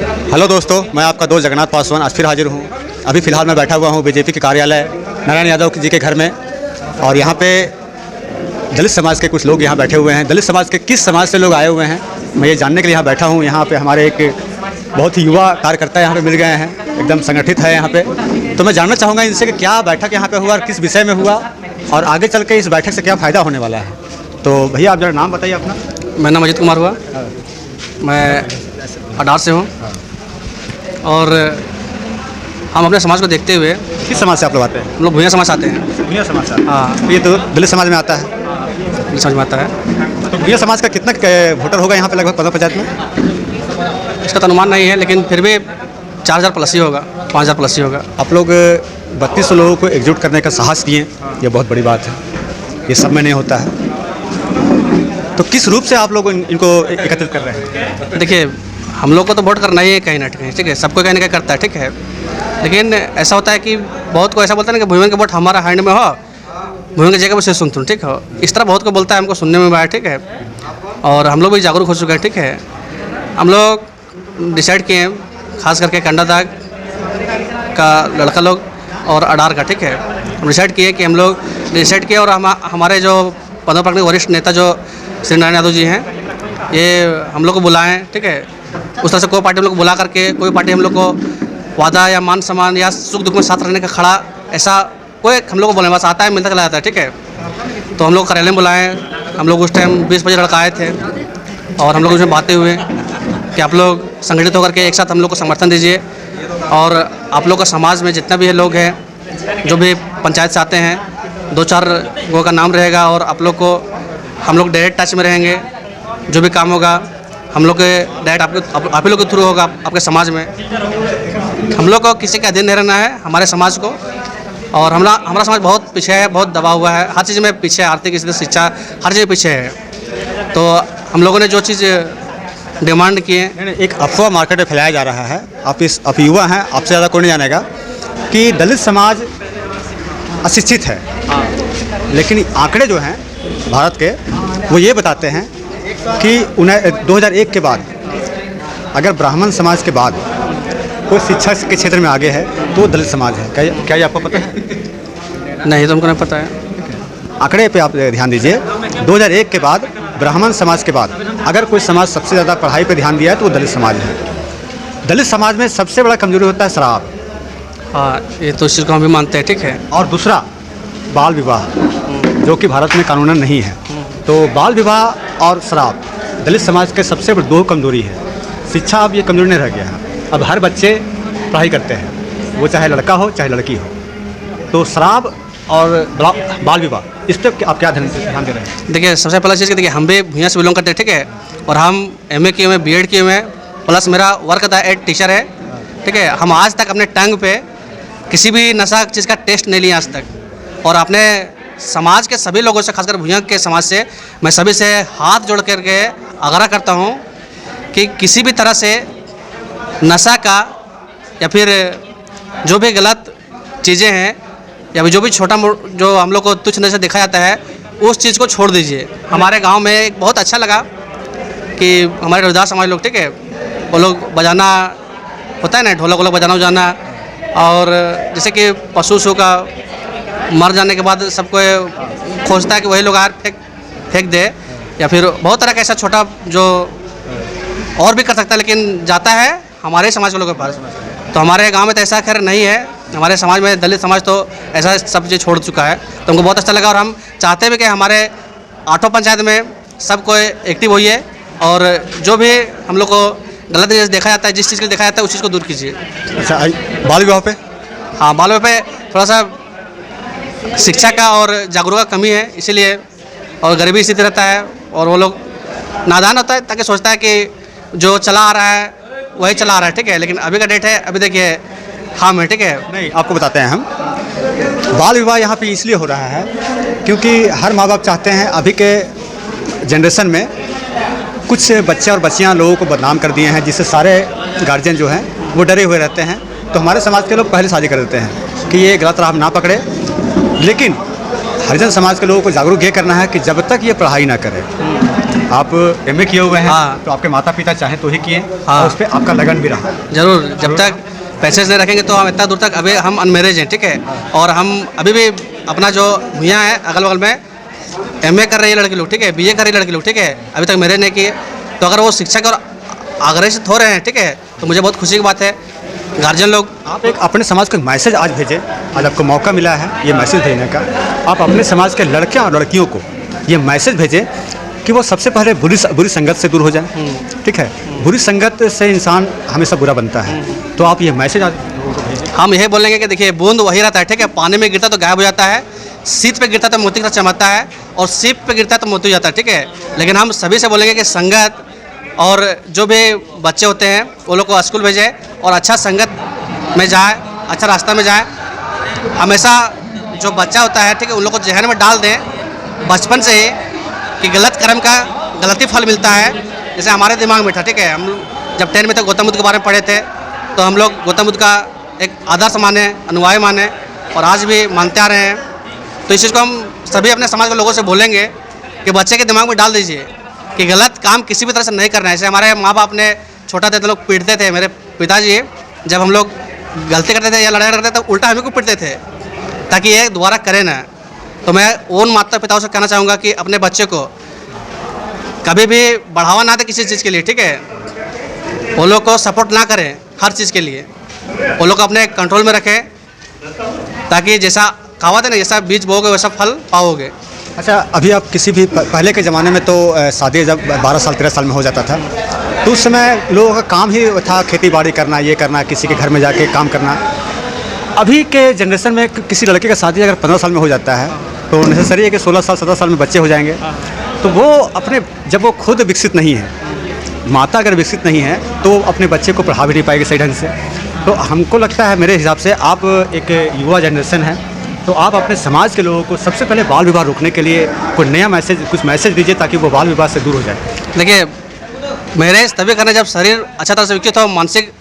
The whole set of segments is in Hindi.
हेलो दोस्तों, मैं आपका दोस्त जगन्नाथ पासवान आज फिर हाजिर हूँ। अभी फ़िलहाल मैं बैठा हुआ हूँ बीजेपी के कार्यालय नारायण यादव जी के घर में, और यहाँ पे दलित समाज के कुछ लोग यहाँ बैठे हुए हैं। दलित समाज के किस समाज से लोग आए हुए हैं, मैं ये जानने के लिए यहाँ बैठा हूँ। यहाँ पे हमारे एक बहुत ही युवा कार्यकर्ता यहाँ पे मिल गए हैं, एकदम संगठित है यहाँ पे। तो मैं जानना चाहूँगा इनसे कि क्या बैठक यहाँ पे हुआ और किस विषय में हुआ, और आगे चल के इस बैठक से क्या फ़ायदा होने वाला है। तो भैया आप जरा नाम बताइए अपना। मेरा नाम अजीत कुमार हुआ, मैं अडार से हूँ। और हम अपने समाज को देखते हुए, किस समाज से आप लोग आते हैं? हम लोग भूया समाज से आते हैं। भूया समाज से? हाँ, ये तो दलित समाज में आता है। दलित समाज में आता है। तो भूया समाज का कितना वोटर होगा यहाँ पे लगभग 15 पंचायत में? इसका तो अनुमान नहीं है, लेकिन फिर भी 4000 प्लस ही होगा, 5000 प्लस ही होगा। आप लोग 3200 लोगों को एकजुट करने का साहस दिए, ये बहुत बड़ी बात है। ये सब में नहीं होता है। तो किस रूप से आप लोग इनको एकत्रित कर रहे हैं? देखिए, हम लोग को तो वोट करना ही है कहीं ना कहीं, ठीक है, सबको कहीं ना कहीं करता है, ठीक है। लेकिन ऐसा होता है कि बहुत को ऐसा बोलता है ना कि भूमि का वोट हमारा हैंड में हो, भूमि की जगह पर से सुन, ठीक हो। इस तरह बहुत को बोलता है, हमको सुनने में आया, ठीक है। और हम लोग भी जागरूक हो चुके हैं, ठीक है। हम लोग डिसाइड किए हैं, खास करके कंडादाग का लड़का लोग और अडार का, ठीक है, हम डिसाइड किए कि हम लोग डिसाइड किए। और हमारे जो पदों पर वरिष्ठ नेता जो श्री नारायण यादव जी हैं, ये हम लोग को बुलाएं, ठीक है। उस तरह से कोई पार्टी हम लोग को बुला करके, कोई पार्टी हम लोग को वादा या मान सम्मान या सुख दुख में साथ रहने का खड़ा, ऐसा कोई हम लोग को बोले बस आता है, मिलता चला जाता है, ठीक है। तो हम लोग कार्यालय में बुलाएँ। हम लोग उस टाइम 20 बजे लड़का आए थे, और हम लोग उसमें बातें हुए कि आप लोग संगठित होकर के एक साथ हम लोग को समर्थन दीजिए, और आप लोग का समाज में जितना भी है लोग हैं, जो भी पंचायत से आते हैं, 2-4 लोगों का नाम रहेगा, और आप लोग को हम लोग डायरेक्ट टच में रहेंगे। जो भी काम होगा हम लोग के डायरेक्ट आप ही लोग के थ्रू होगा, आपके समाज में। हम लोग को किसी के अधीन नहीं रहना है, हमारे समाज को। और हमारा समाज बहुत पीछे है, बहुत दबा हुआ है, हर चीज़ में पीछे है, आर्थिक स्थिति, शिक्षा, हर चीज़ पीछे है। तो हम लोगों ने जो चीज़ डिमांड किए, एक अफवाह मार्केट में फैलाया जा रहा है, आप युवा हैं, आपसे ज़्यादा कोई नहीं जानेगा, कि दलित समाज अशिक्षित है। लेकिन आंकड़े जो हैं भारत के, वो ये बताते हैं कि 2001 के बाद अगर ब्राह्मण समाज के बाद कोई शिक्षा के क्षेत्र में आगे है तो दलित समाज है। क्या ये आपको पता है? नहीं, तो हमको नहीं पता है। आंकड़े पे आप ध्यान दीजिए। 2001 के बाद ब्राह्मण समाज के बाद अगर कोई समाज सबसे ज़्यादा पढ़ाई पे ध्यान दिया है तो वो दलित समाज है। दलित समाज में सबसे बड़ा कमजोरी होता है शराब। हाँ, ये तो इस चीज़ को हम भी मानते हैं, ठीक है। और दूसरा बाल विवाह, जो कि भारत में कानूनन नहीं है। तो बाल विवाह और शराब दलित समाज के सबसे बड़ी 2 कमजोरी है। शिक्षा अब ये कमजोरी नहीं रह गया है, अब हर बच्चे पढ़ाई करते हैं, वो चाहे लड़का हो चाहे लड़की हो। तो शराब और बाल विवाह, इस पर आप क्या ध्यान दे रहे हैं? देखिए, सबसे पहला चीज़ कि देखिए, हम भी भूया से बिलोंग करते हैं, ठीक है। और हम MA किए हुए हैं, BEd किए हुए हैं, प्लस मेरा वर्क था एड टीचर है, ठीक है। हम आज तक अपने टंग पे किसी भी नशा चीज़ का टेस्ट नहीं लिया आज तक। और अपने समाज के सभी लोगों से, खासकर भूया के समाज से, मैं सभी से हाथ जोड़ करके आग्रह करता हूँ कि किसी भी तरह से नशा का या फिर जो भी गलत चीज़ें हैं या जो भी छोटा जो हम लोग को तुच्छ नज़र से देखा जाता है, उस चीज़ को छोड़ दीजिए। हमारे गांव में एक बहुत अच्छा लगा कि हमारे रविदास समाज लोग, ठीक है, वो लोग बजाना होता है ना, ढोलक वोलक बजाना उजाना, और जैसे कि पशु का मर जाने के बाद सबको खोजता है कि वही लोग आर फेंक दे, या फिर बहुत तरह का ऐसा छोटा जो और भी कर सकता है, लेकिन जाता है हमारे समाज के लोगों के पास। तो हमारे गांव में तो ऐसा खैर नहीं है। हमारे समाज में दलित समाज तो ऐसा सब चीज़ छोड़ चुका है, तो हमको बहुत अच्छा लगा। और हम चाहते भी कि हमारे 8 पंचायत में सब कोई एक्टिव होइए, और जो भी हम लोग को गलत चीज़ देखा जाता है, जिस चीज़ को देखा जाता है, उस चीज़ को दूर कीजिए। अच्छा, बाल विवाह पे? हाँ, बाल विवाह पे थोड़ा सा शिक्षा का और जागरूकता कमी है, इसीलिए। और गरीबी स्थिति रहता है, और वो लोग नादान होता है, ताकि सोचता है कि जो चला आ रहा है वही चला आ रहा है, ठीक है। लेकिन अभी का डेट है, अभी देखिए हम है, ठीक है। नहीं, आपको बताते हैं हम, बाल विवाह यहाँ पे इसलिए हो रहा है क्योंकि हर माँ बाप चाहते हैं, अभी के जनरेशन में कुछ बच्चे और बच्चियाँ लोगों को बदनाम कर दिए हैं, जिससे सारे गार्जियन जो हैं वो डरे हुए रहते हैं। तो हमारे समाज के लोग पहले शादी कर देते हैं कि ये गलत राह ना पकड़े। लेकिन हरिजन समाज के लोगों को जागरूक ये करना है कि जब तक ये पढ़ाई ना करे, आप एमए किए हुए हैं, हाँ। तो आपके माता पिता चाहें तो ही किए, हाँ। और उस पर आपका लगन भी रहा। जरूर, जब तक पैसे नहीं रखेंगे तो हम इतना दूर तक, अभी हम अनमेरिज हैं, ठीक है, और हम अभी भी अपना जो भैया है अगल बगल में एमए कर रही है लड़की लोग, ठीक है, बीए कर रही है लड़की लोग, ठीक है, अभी तक मैरिज नहीं किए। तो अगर वो शिक्षक और अग्रसित हो रहे हैं, ठीक है, तो मुझे बहुत खुशी की बात है। गार्जियन लोग, आप एक अपने समाज को एक मैसेज आज भेजें, आज आपको मौका मिला है ये मैसेज भेजने का। आप अपने समाज के लड़के और लड़कियों को ये मैसेज भेजें कि वो सबसे पहले बुरी संगत से दूर हो जाए, ठीक है। बुरी संगत से इंसान हमेशा बुरा बनता है, तो आप ये मैसेज आज लोगों को भेजें। हम यही बोलेंगे कि देखिए, बूंद वही रहता है, ठीक है, पानी में गिरता तो गायब हो जाता है, सीत पे गिरता तो मोती की तरह चमकता है, और सीप पे गिरता तो मोती हो जाता है, ठीक है। लेकिन हम सभी से बोलेंगे कि संगत और जो भी बच्चे होते हैं वो लोग को स्कूल भेजें और अच्छा संगत में जाए, अच्छा रास्ता में जाए। हमेशा जो बच्चा होता है, ठीक है, उन लोग को जहन में डाल दें बचपन से ही कि गलत कर्म का गलती फल मिलता है। जैसे हमारे दिमाग में था, ठीक है, हम जब 10 में तक गौतम बुद्ध के बारे में पढ़े थे, तो हम लोग गौतम बुद्ध का एक आदर्श माने, अनुयायी माने, और आज भी मानते आ रहे हैं। तो इस चीज़ को हम सभी अपने समाज के लोगों से बोलेंगे कि बच्चे के दिमाग में डाल दीजिए कि गलत काम किसी भी तरह से नहीं करना है। जैसे हमारे माँ बाप ने छोटा थे तो लोग पीटते थे, मेरे पिताजी जब हम लोग गलती करते थे या लड़ाई करते थे तो उल्टा हमें को पीटते थे ताकि ये दोबारा करे ना। तो मैं उन माता पिताओं से कहना चाहूँगा कि अपने बच्चे को कभी भी बढ़ावा ना दें किसी चीज़ के लिए, ठीक है, वो लोग को सपोर्ट ना करें हर चीज़ के लिए, वो लोग को अपने कंट्रोल में रखें, ताकि जैसा कहावत है ना, जैसा बीज बोओगे वैसा फल पाओगे। अच्छा, अभी आप किसी भी पहले के ज़माने में तो शादी जब 12 साल 13 साल में हो जाता था, तो उस समय लोगों का काम ही था खेती बाड़ी करना, ये करना, किसी के घर में जाके काम करना। अभी के जनरेशन में किसी लड़के का शादी अगर 15 साल में हो जाता है तो नेसेसरी है कि 16 साल 17 साल में बच्चे हो जाएंगे। तो वो अपने, जब वो खुद विकसित नहीं है, माता अगर विकसित नहीं है, तो अपने बच्चे को पढ़ा भी नहीं पाएगी सही ढंग से। तो हमको लगता है, मेरे हिसाब से आप एक युवा जनरेशन है, तो आप अपने समाज के लोगों को सबसे पहले बाल विवाह रोकने के लिए कोई नया मैसेज, कुछ मैसेज दीजिए ताकि वो बाल विवाह से दूर हो जाए। देखिए, मैरिज तभी करना जब शरीर अच्छा तरह से विकसित हो, मानसिक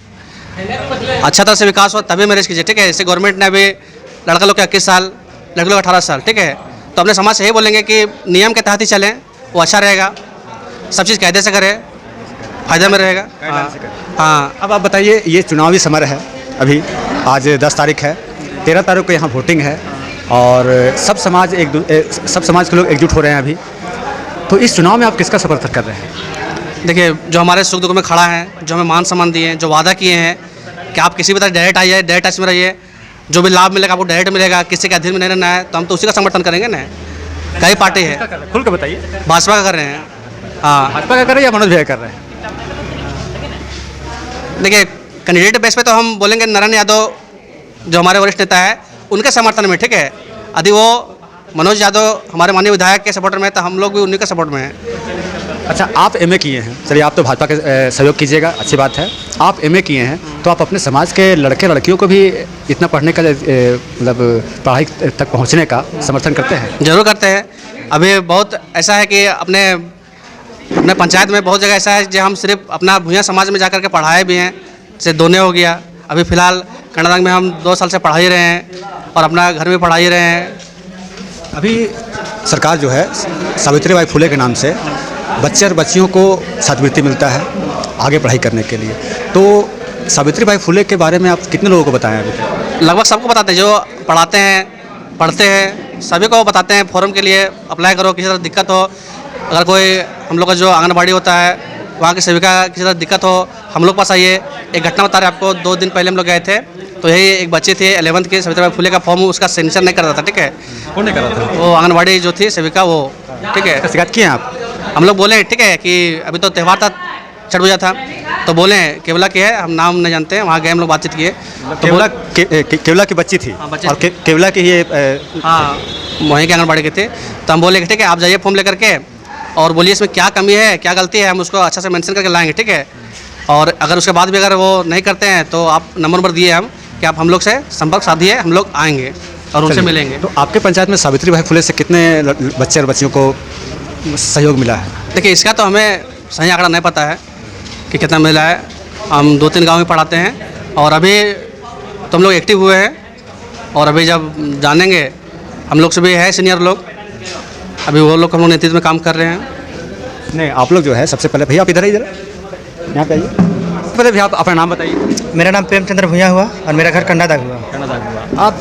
अच्छा तरह से विकास हो, तभी मैरिज कीजिए, ठीक है। जैसे गवर्नमेंट ने अभी लड़का लोग के 21 साल, लड़के लोग 18 साल, ठीक है। तो अपने समाज से यही बोलेंगे कि नियम के तहत ही चलें, वो अच्छा रहेगा, सब चीज़ कायदे से करें, फायदा में रहेगा। हाँ। अब आप बताइए, ये चुनावी समय है, अभी आज 10 तारीख है, 13 तारीख को यहाँ वोटिंग है, और सब समाज के लोग एकजुट हो रहे हैं अभी। तो इस चुनाव में आप किसका समर्थन कर रहे हैं? देखिए, जो हमारे सुख दुख में खड़ा है, जो हमें मान सम्मान दिए हैं, जो वादा किए हैं कि आप किसी भी तरह डायरेक्ट आइए, डायरेक्ट टच में रहिए, जो भी लाभ मिलेगा आपको डायरेक्ट मिलेगा, किसी के अधीन में नहीं रहना है, तो हम तो उसी का समर्थन करेंगे ना। कई पार्टी है, खुल के बताइए। भाजपा का कर रहे हैं। हाँ, भाजपा का कर रहे हैं या मनोज भैया कर रहे हैं? देखिए, कैंडिडेट बेस पे तो हम बोलेंगे नारायण यादव जो हमारे वरिष्ठ नेता है उनके समर्थन में, ठीक है। यदि वो मनोज यादव हमारे माननीय विधायक के सपोर्ट में है तो हम लोग भी उन्हीं के सपोर्ट में हैं। अच्छा, आप एमए किए हैं, चलिए आप तो भाजपा के सहयोग कीजिएगा, अच्छी बात है। आप एमए किए हैं, तो आप अपने समाज के लड़के लड़कियों को भी इतना पढ़ने का, मतलब पढ़ाई तक पहुंचने का समर्थन करते हैं? जरूर करते हैं। अभी बहुत ऐसा है कि अपने पंचायत में बहुत जगह ऐसा है जो हम सिर्फ अपना भूया समाज में जाकर के पढ़ाए भी हैं। जैसे दोने हो गया, अभी फ़िलहाल कर्नाटक में हम 2 साल से पढ़ा ही रहे हैं और अपना घर में पढ़ा ही रहे हैं। अभी सरकार जो है सावित्रीबाई फुले के नाम से बच्चे और बच्चियों को छात्रवृत्ति मिलता है आगे पढ़ाई करने के लिए। तो सावित्रीबाई फुले के बारे में आप कितने लोगों को बताएं अभी तक? लगभग सबको बताते हैं, जो पढ़ाते हैं, पढ़ते हैं, सभी को बताते हैं फॉर्म के लिए अप्लाई करो, किसी तरह दिक्कत हो, अगर कोई हम लोग का जो आंगनबाड़ी होता है वहाँ की सेविका किसी तरह दिक्कत हो, हम लोग पास आइए। एक घटना बता रहे आपको, 2 दिन पहले हम लोग गए थे, तो यही एक बच्ची थी 11th की, सावित्रीबाई फुले का फॉर्म उसका सिग्नेचर नहीं कर रहा था, ठीक है। कौन नहीं कर रहा था? वो आंगनबाड़ी जो थी सेविका, वो, ठीक है। शिकायत किए आप? हम लोग बोले, ठीक है, कि अभी तो त्यौहार था, छठ पूजा था, तो बोले केवला की है, हम नाम नहीं जानते हैं, वहाँ गए हम लोग बातचीत किए तो केवला की बच्ची थी। हाँ, बच्ची और केवला की ये हाँ, वहीं के आंगनबाड़ी के थे। तो हम बोले ठीक है, आप जाइए फॉर्म लेकर के और बोलिए इसमें क्या कमी है, क्या गलती है, हम उसको अच्छा से मेंशन करके लाएंगे, ठीक है। और अगर उसके बाद भी अगर वो नहीं करते हैं तो आप नंबर दिए हम कि आप हम लोग से संपर्क साधिए, हम लोग आएंगे और उनसे मिलेंगे। तो आपके पंचायत में सावित्रीबाई फुले से कितने बच्चे और बच्चियों को सहयोग मिला है? देखिए, इसका तो हमें सही आंकड़ा नहीं पता है कि कितना मिला है। हम 2-3 गाँव में पढ़ाते हैं और अभी तो हम लोग एक्टिव हुए हैं, और अभी जब जानेंगे हम लोग से भी है सीनियर लोग, अभी वो लोग हम लोग नेतृत्व में काम कर रहे हैं। नहीं, आप लोग जो है सबसे पहले भैया आप इधर यहाँ पे आइए। पहले भैया आप अपना नाम बताइए। मेरा नाम प्रेमचंद्र भूया हुआ और मेरा घर कंडादाग हुआ। आप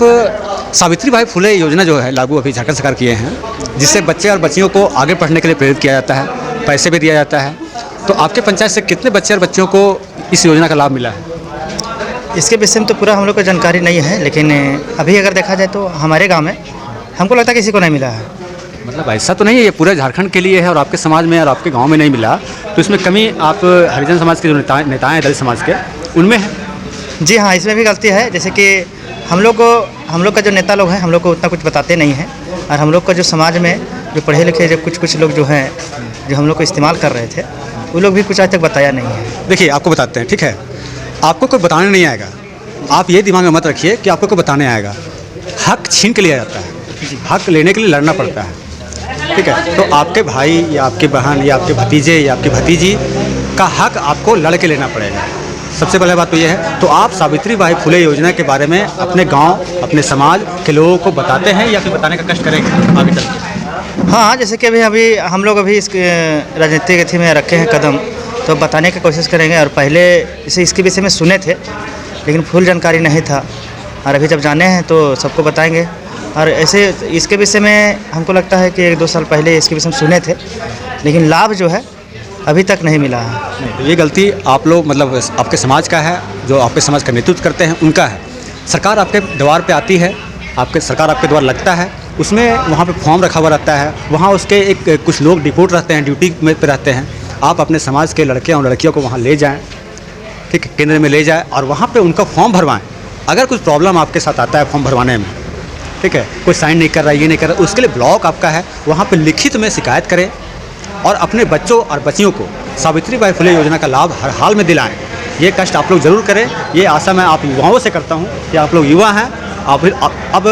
सावित्रीबाई फुले योजना जो है लागू अभी झारखंड सरकार किए हैं, जिससे बच्चे और बच्चियों को आगे पढ़ने के लिए प्रेरित किया जाता है, पैसे भी दिया जाता है। तो आपके पंचायत से कितने बच्चे और बच्चियों को इस योजना का लाभ मिला है? इसके विषय में तो पूरा हम लोग को जानकारी नहीं है, लेकिन अभी अगर देखा जाए तो हमारे गांव में हमको लगता है किसी को नहीं मिला है। मतलब ऐसा तो नहीं है ये पूरे झारखंड के लिए है और आपके समाज में और आपके गांव में नहीं मिला, तो इसमें कमी आप हरिजन समाज के जो नेता हैं दलित समाज के उनमें है? जी हाँ, इसमें भी गलती है। जैसे कि हम लोग का जो नेता लोग हैं हम लोग को उतना कुछ बताते नहीं हैं, और हम लोग का जो समाज में जो पढ़े लिखे जो कुछ लोग जो हैं जो हम लोग को इस्तेमाल कर रहे थे वो लोग भी कुछ आज तक बताया नहीं है। देखिए आपको बताते हैं, ठीक है, आपको कोई बताने नहीं आएगा, आप ये दिमाग में मत रखिए कि आपको कोई बताने आएगा। हक छीन के लिया जाता है, हक लेने के लिए लड़ना पड़ता है, ठीक है। तो आपके भाई या आपके बहन या आपके भतीजे या आपकी भतीजी का हक आपको लड़ के लेना पड़ेगा। सबसे पहले बात तो ये है। तो आप सावित्रीबाई फुले योजना के बारे में अपने गांव, अपने समाज के लोगों को बताते हैं या फिर बताने का कष्ट करेंगे आगे चल के? हाँ, जैसे कि अभी हम लोग अभी इस राजनीति के थी में रखे हैं कदम, तो बताने की कोशिश करेंगे। और पहले इसे इसके विषय में सुने थे लेकिन फुल जानकारी नहीं था, और अभी जब जाने हैं तो सबको बताएंगे। और ऐसे इसके विषय में हमको लगता है कि 1-2 साल पहले इसके विषय में सुने थे, लेकिन लाभ जो है अभी तक नहीं मिला है। नहीं, तो ये गलती आप लोग मतलब आपके समाज का है, जो आपके समाज का नेतृत्व करते हैं उनका है। सरकार आपके द्वार पे आती है, सरकार आपके द्वार लगता है, उसमें वहाँ पे फॉर्म रखा हुआ रहता है, वहाँ उसके एक कुछ लोग डिपोट रहते हैं, ड्यूटी में पे रहते हैं। आप अपने समाज के लड़के और लड़कियों को वहाँ ले जाएँ, ठीक है, केंद्र में ले जाए और वहाँ पे उनका फॉर्म भरवाएं। अगर कुछ प्रॉब्लम आपके साथ आता है फॉर्म भरवाने में, ठीक है, कोई साइन नहीं कर रहा है, ये नहीं कर रहा, उसके लिए ब्लॉक आपका है, वहाँ पे लिखित में शिकायत करें और अपने बच्चों और बच्चियों को सावित्रीबाई फुले योजना का लाभ हर हाल में दिलाएं। ये कष्ट आप लोग ज़रूर करें, ये आशा मैं आप युवाओं से करता हूँ कि आप लोग युवा हैं, आप फिर अब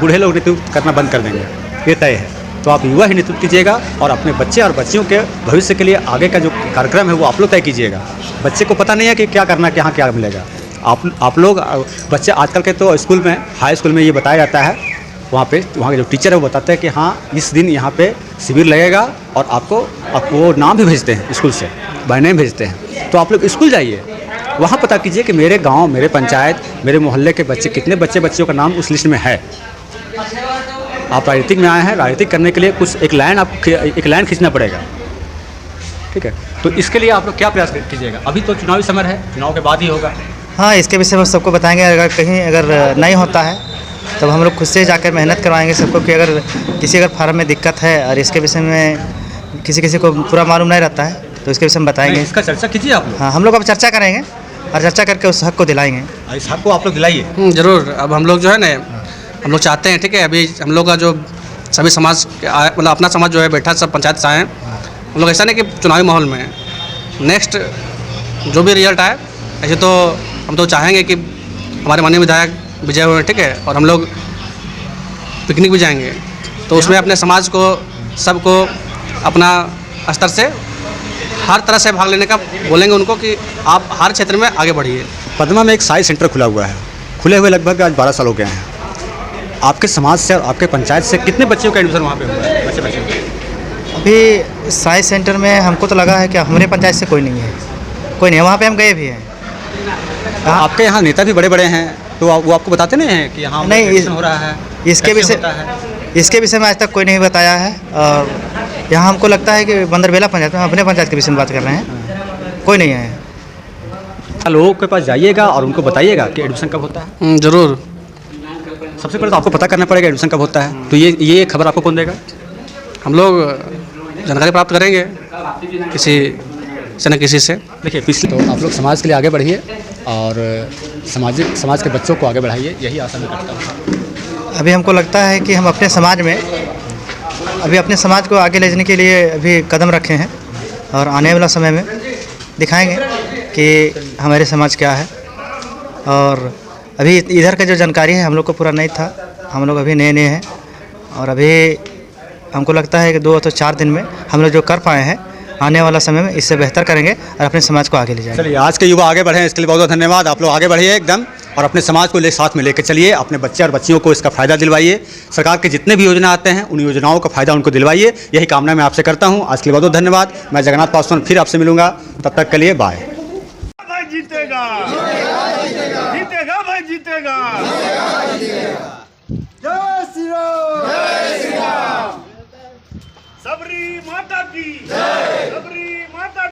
बूढ़े लोग नेतृत्व करना बंद कर देंगे, ये तय है। तो आप युवा ही नेतृत्व कीजिएगा और अपने बच्चे और बच्चियों के भविष्य के लिए आगे का जो कार्यक्रम है वो आप लोग तय कीजिएगा। बच्चे को पता नहीं है कि क्या करना, कहाँ क्या मिलेगा। आप लोग बच्चे आजकल के तो स्कूल में, हाई स्कूल में ये बताया जाता है, वहाँ के जो टीचर है वो बताते हैं कि हाँ इस दिन यहाँ पे शिविर लगेगा और आपको वो नाम भी भेजते हैं स्कूल से, बाय नेम भेजते हैं। तो आप लोग स्कूल जाइए, वहाँ पता कीजिए कि मेरे गांव, मेरे पंचायत, मेरे मोहल्ले के बच्चे कितने बच्चियों का नाम उस लिस्ट में है। आप राजनीतिक में आए हैं, राजनीतिक करने के लिए कुछ एक लाइन खींचना पड़ेगा, ठीक है। तो इसके लिए आप लोग क्या प्रयास कीजिएगा? अभी तो चुनावी समय है, चुनाव के बाद ही होगा। हाँ, इसके विषय में सबको बताएंगे। अगर नहीं होता है तब हम लोग खुद से जाकर मेहनत करवाएंगे सबको कि अगर किसी फार्म में दिक्कत है और इसके विषय में किसी को पूरा मालूम नहीं रहता है तो इसके विषय में बताएंगे। इसका चर्चा कीजिए आप लोग। हाँ, हम लोग अब चर्चा करेंगे और चर्चा करके उस हक को दिलाएंगे। इस हक को आप लोग दिलाइए। ज़रूर। अब हम लोग जो है ना, हम लोग चाहते हैं, ठीक है, अभी हम लोग का जो सभी समाज मतलब अपना समाज जो है बैठा सब पंचायत से आए हैं। हम लोग ऐसा नहीं कि चुनावी माहौल में नेक्स्ट जो भी रिजल्ट आए, ऐसे तो हम तो चाहेंगे कि हमारे माननीय विधायक विजय हुए, ठीक है, और हम लोग पिकनिक भी जाएंगे, तो उसमें अपने समाज को सबको अपना स्तर से हर तरह से भाग लेने का बोलेंगे उनको कि आप हर क्षेत्र में आगे बढ़िए। पदमा में एक साई सेंटर खुला हुआ है, खुले हुए लगभग आज 12 साल हो गए हैं। आपके समाज से और आपके पंचायत से कितने बच्चों का एडमिशन वहाँ पे हुआ है? बच्चे अभी साई सेंटर में हमको तो लगा है कि हमारे पंचायत से कोई नहीं है, वहाँ पे हम गए भी हैं। आपके यहाँ नेता भी बड़े बड़े हैं, तो वो आपको बताते नहीं हैं कि यहाँ नहीं हो रहा है, इसके विषय में आज तक कोई नहीं बताया है। और यहाँ हमको लगता है कि बंदरबेला पंचायत में, अपने पंचायत के विषय में बात कर रहे हैं, कोई नहीं है। लोगों के पास जाइएगा और उनको बताइएगा कि एडमिशन कब होता है। ज़रूर। सबसे पहले तो आपको पता करना पड़ेगा एडमिशन कब होता है, तो ये खबर आपको कौन देगा? हम लोग जानकारी प्राप्त करेंगे किसी से न किसी से। देखिए पिछले तो आप लोग समाज के लिए आगे बढ़िए और समाज के बच्चों को आगे बढ़ाइए, यही आशा मैं करता हूँ। अभी हमको लगता है कि हम अपने समाज में अपने समाज को आगे ले जाने के लिए अभी कदम रखे हैं और आने वाला समय में दिखाएंगे कि हमारे समाज क्या है। और अभी इधर का जो जानकारी है हम लोग को पूरा नहीं था, हम लोग अभी नए हैं और अभी हमको लगता है कि 2 या 4 दिन में हम लोग जो कर पाए हैं आने वाला समय में इससे बेहतर करेंगे और अपने समाज को आगे ले जाएंगे। चलिए, आज के युवा आगे बढ़े हैं, इसके लिए बहुत बहुत धन्यवाद। आप लोग आगे बढ़िए एकदम, और अपने समाज को साथ में लेकर चलिए, अपने बच्चे और बच्चियों को इसका फ़ायदा दिलवाइए। सरकार के जितने भी योजना आते हैं उन योजनाओं का फ़ायदा उनको दिलवाइए, यही कामना मैं आपसे करता हूँ। आज के लिए बहुत बहुत धन्यवाद। मैं जगन्नाथ पासवान फिर आपसे मिलूंगा, तब तक के लिए बाय। भाई जीतेगा, जीतेगा भाई जीतेगा। जय श्री राम। सबरी माता की जय। सबरी माता